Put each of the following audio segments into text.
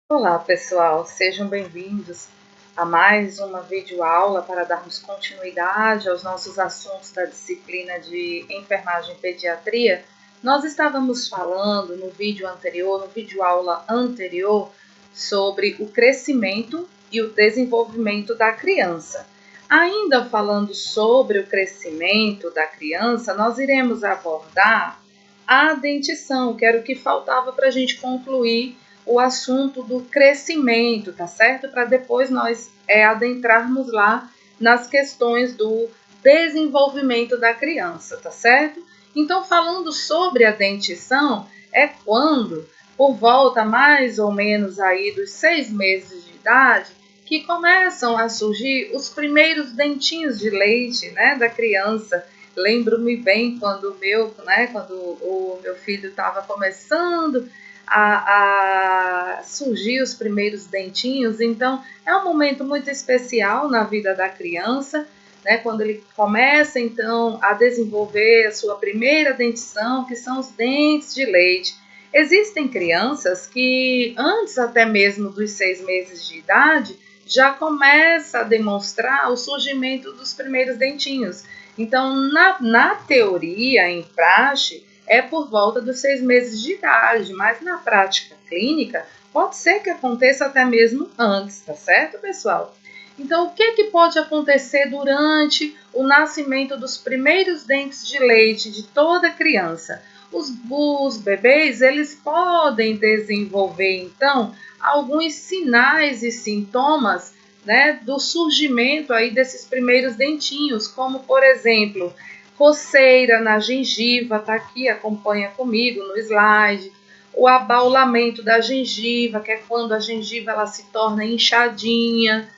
Olá pessoal, sejam bem-vindos a mais uma videoaula para darmos continuidade aos nossos assuntos da disciplina de Enfermagem e Pediatria. Nós estávamos falando no vídeo anterior, no videoaula anterior, sobre o crescimento e o desenvolvimento da criança. Ainda falando sobre o crescimento da criança, nós iremos abordar a dentição, que era o que faltava para a gente concluir o assunto do crescimento, tá certo? Para depois nós adentrarmos lá nas questões do desenvolvimento da criança, tá certo? Então, falando sobre a dentição, é quando, por volta mais ou menos aí dos 6 meses de idade, que começam a surgir os primeiros dentinhos de leite, né, da criança. Lembro-me bem quando o meu filho estava começando a surgir os primeiros dentinhos. Então, é um momento muito especial na vida da criança, né? Quando ele começa, então, a desenvolver a sua primeira dentição, que são os dentes de leite. Existem crianças que, antes até mesmo dos 6 meses de idade, já começa a demonstrar o surgimento dos primeiros dentinhos. Então, na teoria, em praxe, é por volta dos 6 meses de idade, mas na prática clínica pode ser que aconteça até mesmo antes, tá certo, pessoal? Então, o que pode acontecer durante o nascimento dos primeiros dentes de leite de toda criança? Os bebês, eles podem desenvolver, então, alguns sinais e sintomas, né, do surgimento aí desses primeiros dentinhos, como, por exemplo, coceira na gengiva, tá aqui, acompanha comigo no slide. O abaulamento da gengiva, que é quando a gengiva ela se torna inchadinha.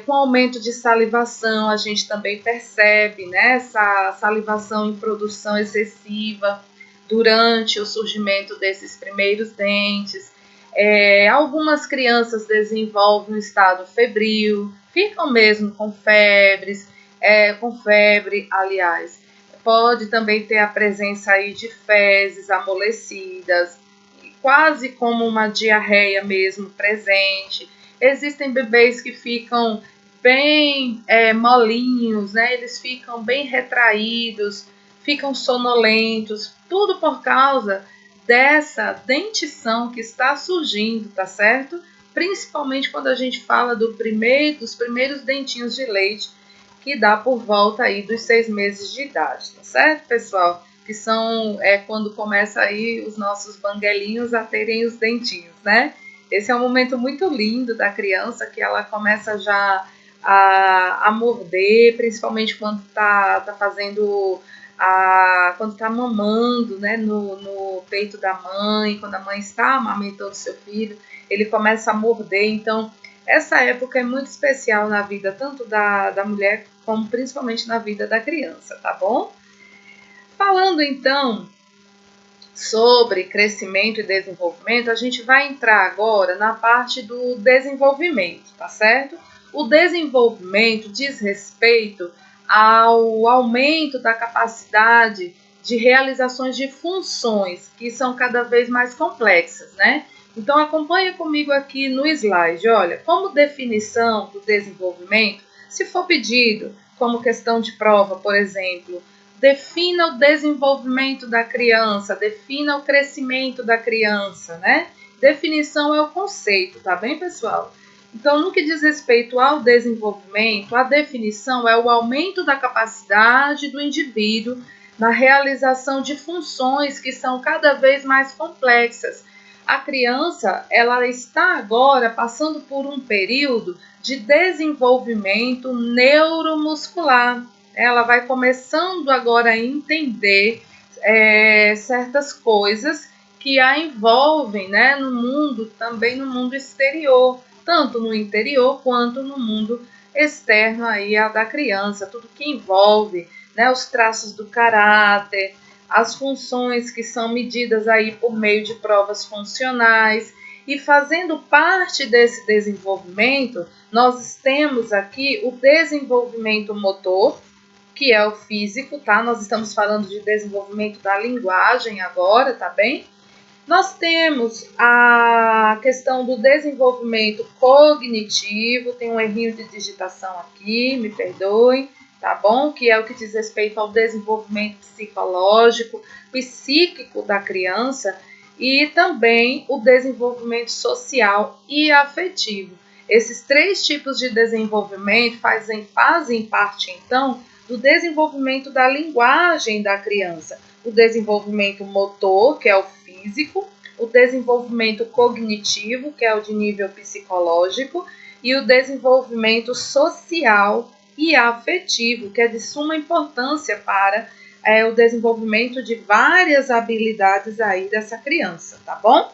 Com aumento de salivação, a gente também percebe, né, essa salivação em produção excessiva durante o surgimento desses primeiros dentes. Algumas crianças desenvolvem um estado febril, ficam mesmo com febre, aliás. Pode também ter a presença aí de fezes amolecidas, quase como uma diarreia mesmo presente. Existem bebês que ficam bem molinhos, né? Eles ficam bem retraídos, ficam sonolentos, tudo por causa dessa dentição que está surgindo, tá certo? Principalmente quando a gente fala dos primeiros dentinhos de leite, que dá por volta aí dos 6 meses de idade, tá certo, pessoal? Que são quando começa aí os nossos banguelinhos a terem os dentinhos, né? Esse é um momento muito lindo da criança, que ela começa já a morder, principalmente quando tá fazendo quando está mamando, né, no peito da mãe, quando a mãe está amamentando seu filho, ele começa a morder. Então, essa época é muito especial na vida tanto da mulher como principalmente na vida da criança, tá bom? Falando então sobre crescimento e desenvolvimento, a gente vai entrar agora na parte do desenvolvimento, tá certo? O desenvolvimento diz respeito ao aumento da capacidade de realizações de funções que são cada vez mais complexas, né? Então acompanha comigo aqui no slide, olha, como definição do desenvolvimento, se for pedido como questão de prova, por exemplo, defina o desenvolvimento da criança, defina o crescimento da criança, né? Definição é o conceito, tá bem, pessoal? Então, no que diz respeito ao desenvolvimento, a definição é o aumento da capacidade do indivíduo na realização de funções que são cada vez mais complexas. A criança, ela está agora passando por um período de desenvolvimento neuromuscular. Ela vai começando agora a entender certas coisas que a envolvem, né, no mundo, também no mundo exterior, tanto no interior quanto no mundo externo aí da criança, tudo que envolve, né, os traços do caráter, as funções que são medidas aí por meio de provas funcionais. E fazendo parte desse desenvolvimento, nós temos aqui o desenvolvimento motor, que é o físico, tá? Nós estamos falando de desenvolvimento da linguagem agora, tá bem? Nós temos a questão do desenvolvimento cognitivo, tem um errinho de digitação aqui, me perdoem, tá bom? Que é o que diz respeito ao desenvolvimento psicológico, psíquico da criança e também o desenvolvimento social e afetivo. Esses três tipos de desenvolvimento fazem parte, então, do desenvolvimento da linguagem da criança. O desenvolvimento motor, que é o físico, o desenvolvimento cognitivo, que é o de nível psicológico, e o desenvolvimento social e afetivo, que é de suma importância para o desenvolvimento de várias habilidades aí dessa criança, tá bom?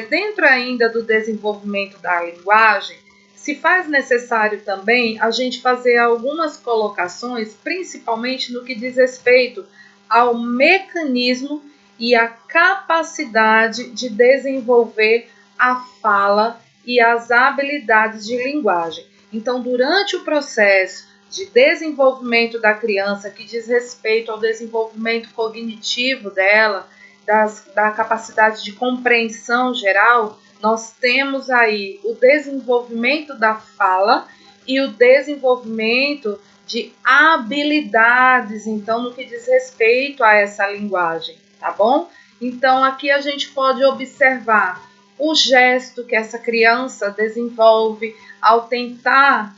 Dentro ainda do desenvolvimento da linguagem, se faz necessário também a gente fazer algumas colocações, principalmente no que diz respeito ao mecanismo e a capacidade de desenvolver a fala e as habilidades de linguagem. Então, durante o processo de desenvolvimento da criança, que diz respeito ao desenvolvimento cognitivo dela, da capacidade de compreensão geral, nós temos aí o desenvolvimento da fala e o desenvolvimento de habilidades, então, no que diz respeito a essa linguagem, tá bom? Então, aqui a gente pode observar o gesto que essa criança desenvolve ao tentar,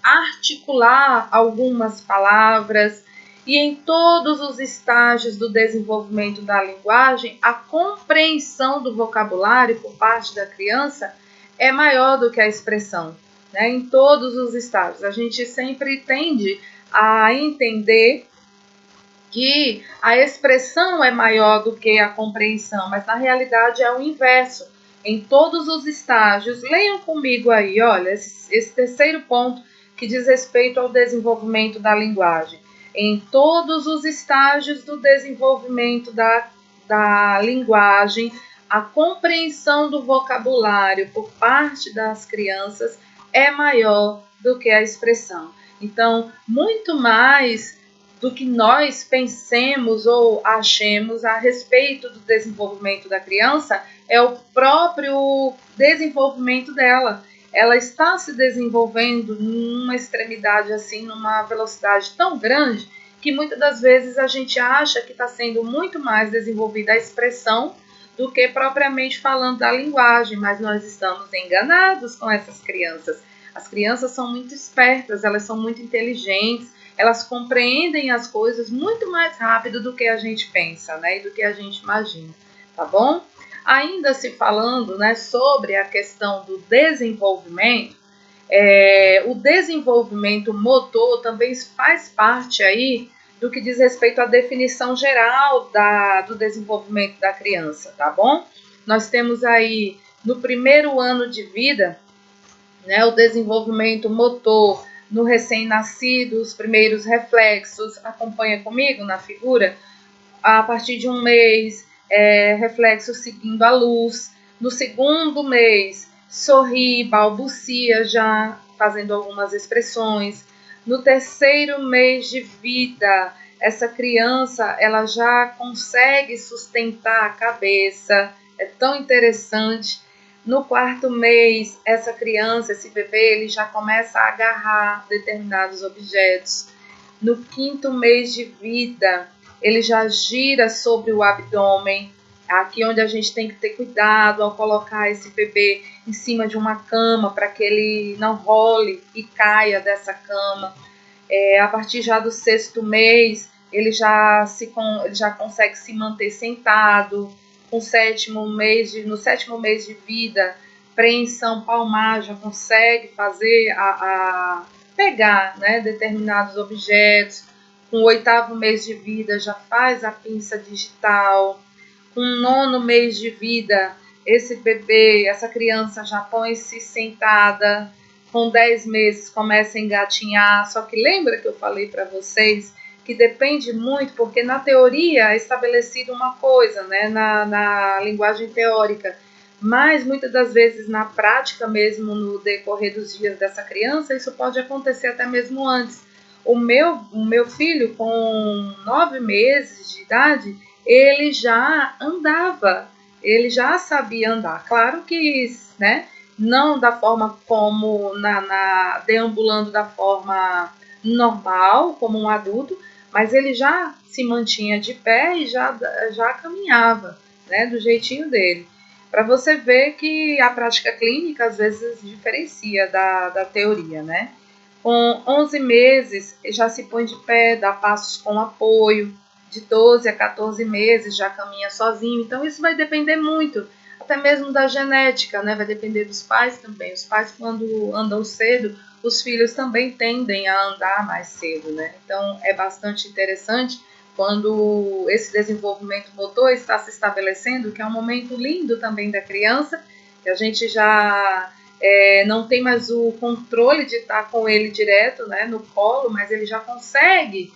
articular algumas palavras, e em todos os estágios do desenvolvimento da linguagem, a compreensão do vocabulário por parte da criança é maior do que a expressão, né? Em todos os estágios. A gente sempre tende a entender que a expressão é maior do que a compreensão, mas na realidade é o inverso. Em todos os estágios, leiam comigo aí, olha, esse terceiro ponto que diz respeito ao desenvolvimento da linguagem. Em todos os estágios do desenvolvimento da linguagem, a compreensão do vocabulário por parte das crianças é maior do que a expressão. Então, muito mais do que nós pensemos ou achemos a respeito do desenvolvimento da criança é o próprio desenvolvimento dela. Ela está se desenvolvendo numa extremidade assim, numa velocidade tão grande, que muitas das vezes a gente acha que está sendo muito mais desenvolvida a expressão do que propriamente falando da linguagem, mas nós estamos enganados com essas crianças. As crianças são muito espertas, elas são muito inteligentes, elas compreendem as coisas muito mais rápido do que a gente pensa, né, e do que a gente imagina, tá bom? Ainda se falando, né, sobre a questão do desenvolvimento, o desenvolvimento motor também faz parte aí do que diz respeito à definição geral do desenvolvimento da criança, tá bom? Nós temos aí no primeiro ano de vida, né, o desenvolvimento motor no recém-nascido, os primeiros reflexos, acompanha comigo na figura, a partir de um mês, reflexo seguindo a luz. No segundo mês, sorri, balbucia já, fazendo algumas expressões. No terceiro mês de vida, essa criança ela já consegue sustentar a cabeça, é tão interessante. No quarto mês, essa criança, esse bebê, ele já começa a agarrar determinados objetos. No quinto mês de vida, ele já gira sobre o abdômen, aqui onde a gente tem que ter cuidado ao colocar esse bebê em cima de uma cama para que ele não role e caia dessa cama. A partir já do sexto mês, ele já consegue se manter sentado. No sétimo mês de vida, preensão palmar, já consegue fazer pegar, né, determinados objetos. Com o oitavo mês de vida, já faz a pinça digital. Com o nono mês de vida, esse bebê, essa criança já põe-se sentada. Com 10 meses começa a engatinhar. Só que lembra que eu falei para vocês que depende muito, porque na teoria é estabelecido uma coisa, né, na linguagem teórica, mas muitas das vezes na prática mesmo, no decorrer dos dias dessa criança, isso pode acontecer até mesmo antes. O meu filho, com 9 meses de idade, ele já andava, ele já sabia andar. Claro que, né, não da forma como deambulando da forma normal, como um adulto, mas ele já se mantinha de pé e já caminhava, né, do jeitinho dele. Para você ver que a prática clínica às vezes diferencia da teoria, né? Com 11 meses já se põe de pé, dá passos com apoio, de 12 a 14 meses já caminha sozinho. Então isso vai depender muito, até mesmo da genética, né? Vai depender dos pais também. Os pais, quando andam cedo, os filhos também tendem a andar mais cedo, né? Então é bastante interessante quando esse desenvolvimento motor está se estabelecendo, que é um momento lindo também da criança, que a gente já não tem mais o controle de estar com ele direto, né, no colo, mas ele já consegue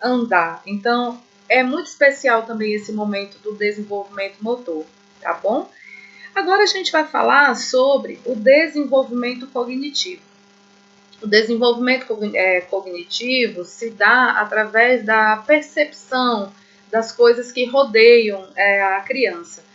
andar. Então, é muito especial também esse momento do desenvolvimento motor, tá bom? Agora a gente vai falar sobre o desenvolvimento cognitivo. O desenvolvimento cognitivo se dá através da percepção das coisas que rodeiam a criança.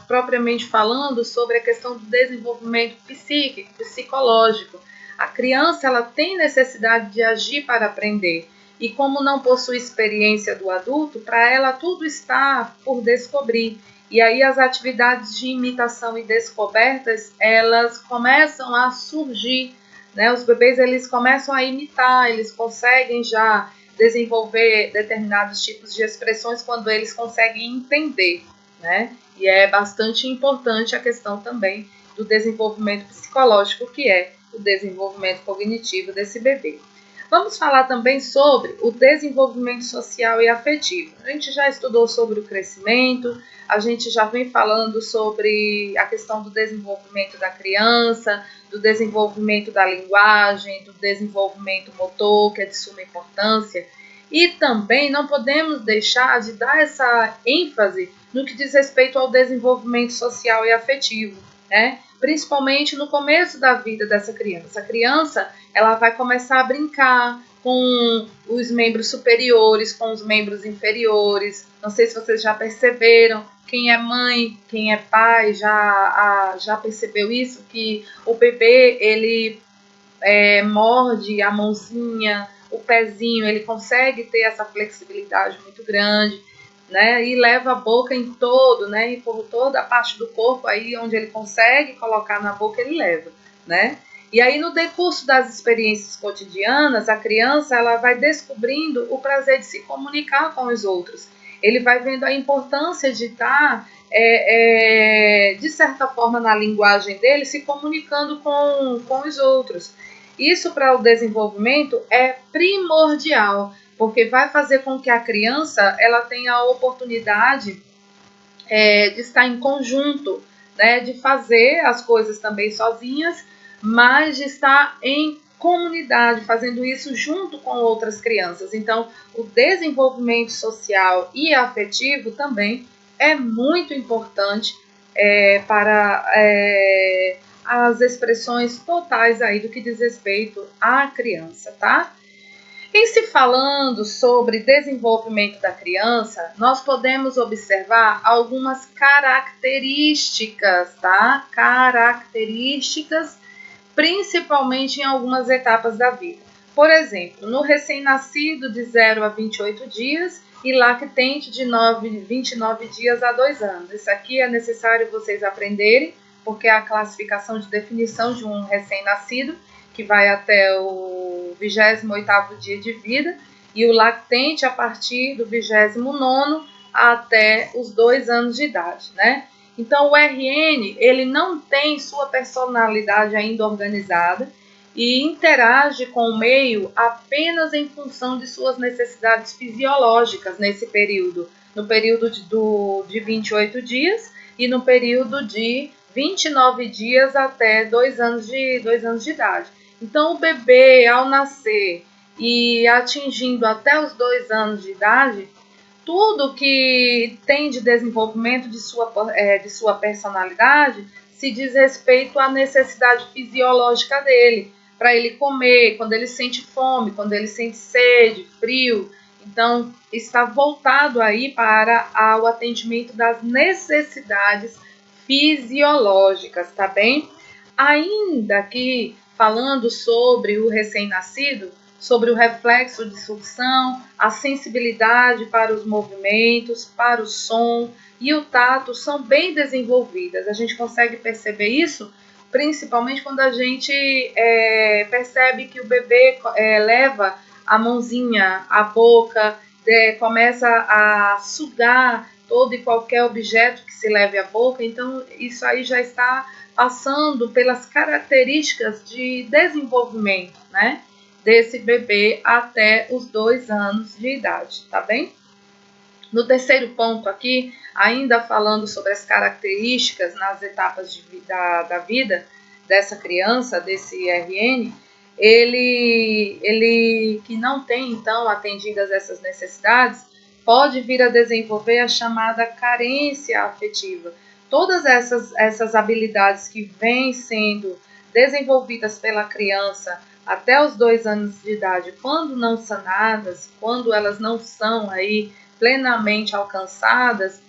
Propriamente falando sobre a questão do desenvolvimento psíquico, psicológico. A criança ela tem necessidade de agir para aprender. E como não possui experiência do adulto, para ela tudo está por descobrir. E aí as atividades de imitação e descobertas, elas começam a surgir, né? Os bebês eles começam a imitar, eles conseguem já desenvolver determinados tipos de expressões quando eles conseguem entender, né? E é bastante importante a questão também do desenvolvimento psicológico, que é o desenvolvimento cognitivo desse bebê. Vamos falar também sobre o desenvolvimento social e afetivo. A gente já estudou sobre o crescimento, a gente já vem falando sobre a questão do desenvolvimento da criança, do desenvolvimento da linguagem, do desenvolvimento motor, que é de suma importância. E também não podemos deixar de dar essa ênfase no que diz respeito ao desenvolvimento social e afetivo, né? Principalmente no começo da vida dessa criança. A criança ela vai começar a brincar com os membros superiores, com os membros inferiores. Não sei se vocês já perceberam, quem é mãe, quem é pai, já percebeu isso, que o bebê, ele morde a mãozinha, o pezinho, ele consegue ter essa flexibilidade muito grande, né? E leva a boca em todo, né? E por toda a parte do corpo aí onde ele consegue colocar na boca, ele leva, né? E aí no decurso das experiências cotidianas, a criança ela vai descobrindo o prazer de se comunicar com os outros. Ele vai vendo a importância de estar, de certa forma, na linguagem dele, se comunicando com os outros. Isso para o desenvolvimento é primordial, porque vai fazer com que a criança ela tenha a oportunidade de estar em conjunto, né, de fazer as coisas também sozinhas, mas de estar em comunidade, fazendo isso junto com outras crianças. Então, o desenvolvimento social e afetivo também é muito importante para as expressões totais aí do que diz respeito à criança, tá? Em se falando sobre desenvolvimento da criança, nós podemos observar algumas características, tá? Características, principalmente em algumas etapas da vida. Por exemplo, no recém-nascido de 0 a 28 dias e lactente de 29 dias a 2 anos. Isso aqui é necessário vocês aprenderem, porque é a classificação de definição de um recém-nascido, que vai até o 28º dia de vida, e o lactente a partir do 29º até os 2 anos de idade, né? Então, o RN, ele não tem sua personalidade ainda organizada e interage com o meio apenas em função de suas necessidades fisiológicas nesse período, no período de 28 dias e no período de 29 dias até 2 anos de idade. Então, o bebê, ao nascer e atingindo até os 2 anos de idade, tudo que tem de desenvolvimento de sua personalidade se diz respeito à necessidade fisiológica dele, para ele comer, quando ele sente fome, quando ele sente sede, frio. Então, está voltado aí para o atendimento das necessidades fisiológicas, tá bem? Ainda que falando sobre o recém-nascido, sobre o reflexo de sucção, a sensibilidade para os movimentos, para o som e o tato são bem desenvolvidas. A gente consegue perceber isso principalmente quando a gente percebe que o bebê leva a mãozinha à boca, começa a sugar todo e qualquer objeto que se leve à boca. Então, isso aí já está passando pelas características de desenvolvimento, né, desse bebê até os 2 anos de idade, tá bem? No terceiro ponto aqui, ainda falando sobre as características nas etapas da vida dessa criança, desse RN, ele que não tem, então, atendidas essas necessidades, pode vir a desenvolver a chamada carência afetiva. Todas essas habilidades que vêm sendo desenvolvidas pela criança até os 2 anos de idade, quando não sanadas, quando elas não são aí plenamente alcançadas,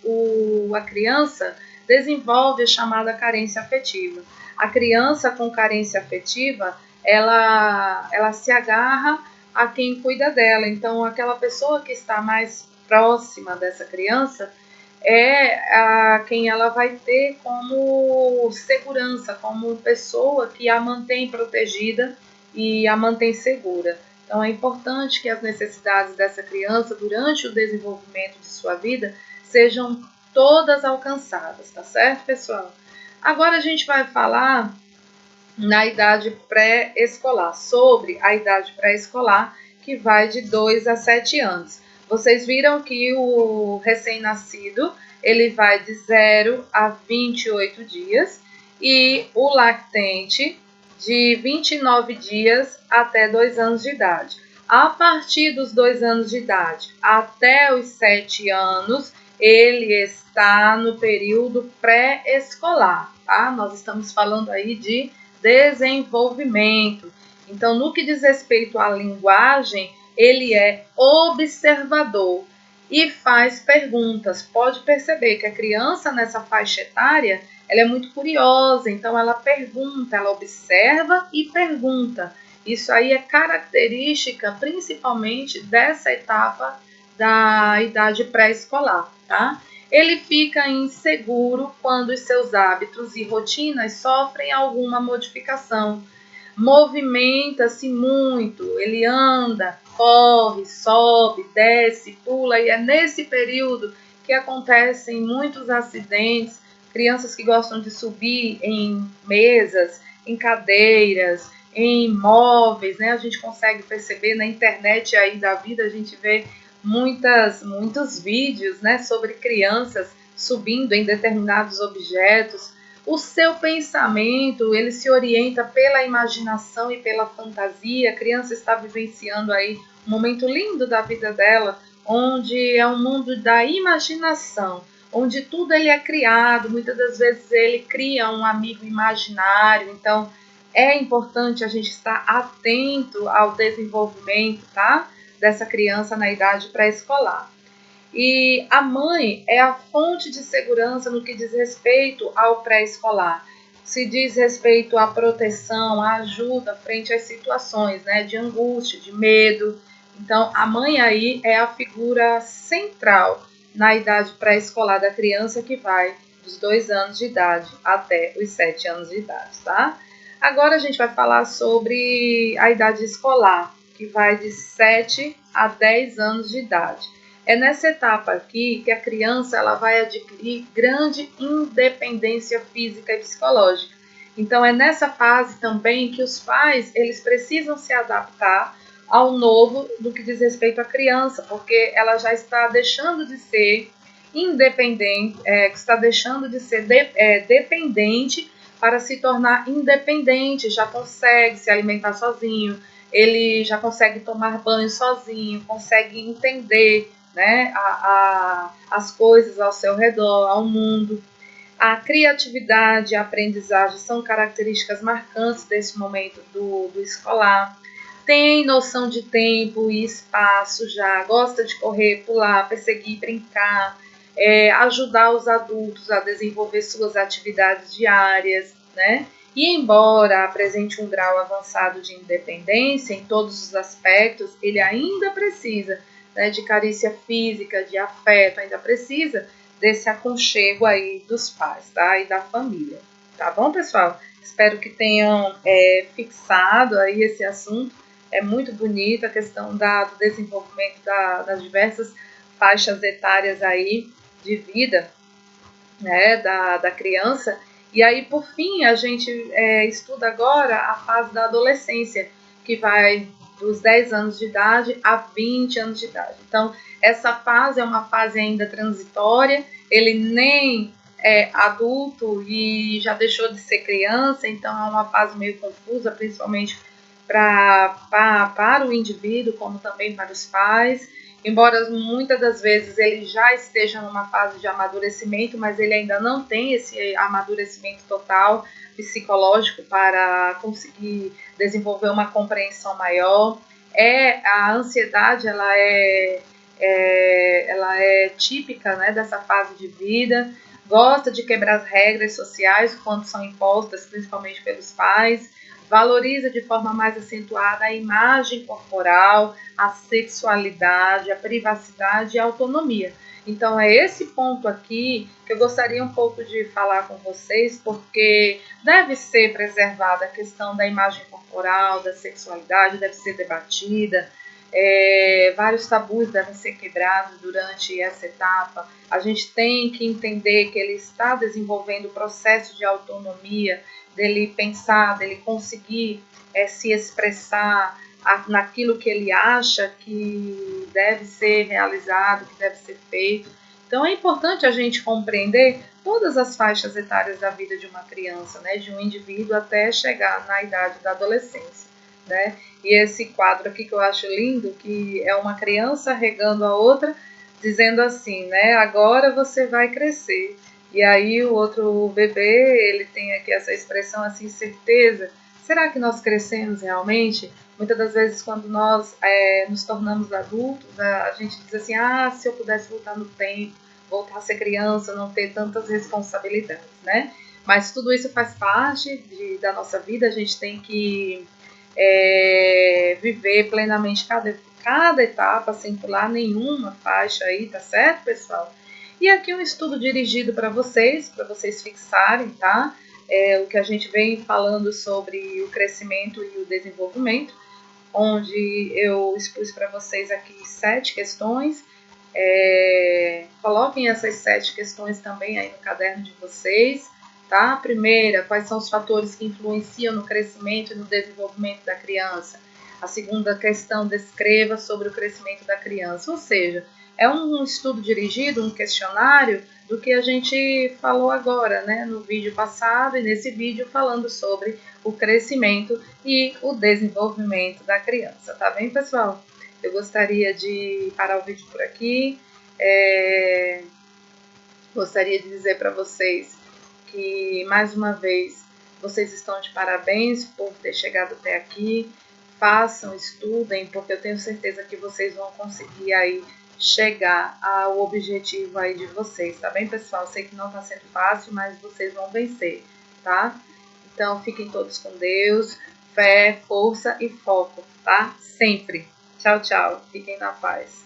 a criança desenvolve a chamada carência afetiva. A criança com carência afetiva, ela se agarra a quem cuida dela. Então, aquela pessoa que está mais próxima dessa criança é a quem ela vai ter como segurança, como pessoa que a mantém protegida e a mantém segura. Então, é importante que as necessidades dessa criança durante o desenvolvimento de sua vida sejam todas alcançadas, tá certo, pessoal? Agora a gente vai falar na idade pré-escolar, sobre a idade pré-escolar, que vai de 2 a 7 anos. Vocês viram que o recém-nascido, ele vai de 0 a 28 dias e o lactente de 29 dias até 2 anos de idade. A partir dos 2 anos de idade até os 7 anos, ele está no período pré-escolar, tá? Nós estamos falando aí de desenvolvimento. Então, no que diz respeito à linguagem, ele é observador e faz perguntas. Pode perceber que a criança nessa faixa etária, ela é muito curiosa, então ela pergunta, ela observa e pergunta. Isso aí é característica principalmente dessa etapa da idade pré-escolar, tá? Ele fica inseguro quando os seus hábitos e rotinas sofrem alguma modificação. Movimenta-se muito, ele anda, corre, sobe, desce, pula, e é nesse período que acontecem muitos acidentes. Crianças que gostam de subir em mesas, em cadeiras, em móveis, né? A gente consegue perceber na internet aí da vida, a gente vê muitos vídeos, né, sobre crianças subindo em determinados objetos. O seu pensamento, ele se orienta pela imaginação e pela fantasia. A criança está vivenciando aí um momento lindo da vida dela, onde é um mundo da imaginação, onde tudo ele é criado. Muitas das vezes ele cria um amigo imaginário. Então, é importante a gente estar atento ao desenvolvimento, tá, dessa criança na idade pré-escolar. E a mãe é a fonte de segurança no que diz respeito ao pré-escolar. Se diz respeito à proteção, à ajuda frente às situações, né, de angústia, de medo. Então, a mãe aí é a figura central na idade pré-escolar da criança, que vai dos 2 anos de idade até os 7 anos de idade, tá? Agora a gente vai falar sobre a idade escolar, que vai de 7 a 10 anos de idade. É nessa etapa aqui que a criança ela vai adquirir grande independência física e psicológica. Então é nessa fase também que os pais eles precisam se adaptar ao novo do que diz respeito à criança, porque ela já está deixando de ser independente, está deixando de ser dependente para se tornar independente, já consegue se alimentar sozinho, ele já consegue tomar banho sozinho, consegue entender, né, as coisas ao seu redor, ao mundo. A criatividade e a aprendizagem são características marcantes desse momento do escolar. tem noção de tempo e espaço já, gosta de correr, pular, perseguir, brincar, ajudar os adultos a desenvolver suas atividades diárias, né? E embora apresente um grau avançado de independência em todos os aspectos, ele ainda precisa, né, de carícia física, de afeto, ainda precisa desse aconchego aí dos pais, tá? E da família. Tá bom, pessoal? Espero que tenham fixado aí esse assunto. É muito bonita a questão do desenvolvimento das diversas faixas etárias aí de vida, né, da criança. E aí, por fim, a gente estuda agora a fase da adolescência, que vai dos 10 anos de idade a 20 anos de idade. Então, essa fase é uma fase ainda transitória, ele nem é adulto e já deixou de ser criança, então é uma fase meio confusa, principalmente para o indivíduo, como também para os pais. Embora muitas das vezes ele já esteja numa fase de amadurecimento, mas ele ainda não tem esse amadurecimento total psicológico para conseguir desenvolver uma compreensão maior. A ansiedade ela é típica, né, dessa fase de vida. Gosta de quebrar as regras sociais quando são impostas, principalmente pelos pais. Valoriza de forma mais acentuada a imagem corporal, a sexualidade, a privacidade e a autonomia. Então, é esse ponto aqui que eu gostaria um pouco de falar com vocês, porque deve ser preservada a questão da imagem corporal, da sexualidade, deve ser debatida. Vários tabus devem ser quebrados durante essa etapa. A gente tem que entender que ele está desenvolvendo o processo de autonomia, dele pensar, dele conseguir se expressar naquilo que ele acha que deve ser realizado, que deve ser feito. Então é importante a gente compreender todas as faixas etárias da vida de uma criança, né, de um indivíduo até chegar na idade da adolescência, né? E esse quadro aqui que eu acho lindo, que é uma criança regando a outra, dizendo assim, né, agora você vai crescer. E aí o outro bebê, ele tem aqui essa expressão assim, certeza. Será que nós crescemos realmente? Muitas das vezes quando nós nos tornamos adultos, a gente diz assim, se eu pudesse voltar no tempo, voltar a ser criança, não ter tantas responsabilidades, né? Mas tudo isso faz parte da nossa vida, a gente tem que viver plenamente cada etapa, sem pular nenhuma faixa aí, tá certo, pessoal? E aqui um estudo dirigido para vocês fixarem, tá? O que a gente vem falando sobre o crescimento e o desenvolvimento, onde eu expus para vocês aqui 7 questões. Coloquem essas 7 questões também aí no caderno de vocês, tá? A primeira, quais são os fatores que influenciam no crescimento e no desenvolvimento da criança? A segunda questão, descreva sobre o crescimento da criança, ou seja, é um estudo dirigido, um questionário do que a gente falou agora, né, no vídeo passado e nesse vídeo falando sobre o crescimento e o desenvolvimento da criança, tá bem, pessoal? Eu gostaria de parar o vídeo por aqui. Gostaria de dizer para vocês que, mais uma vez, vocês estão de parabéns por ter chegado até aqui. Façam, estudem, porque eu tenho certeza que vocês vão conseguir aí chegar ao objetivo aí de vocês, tá bem, pessoal? Sei que não está sendo fácil, mas vocês vão vencer, tá? Então, fiquem todos com Deus, fé, força e foco, tá? Sempre. Tchau, tchau. Fiquem na paz.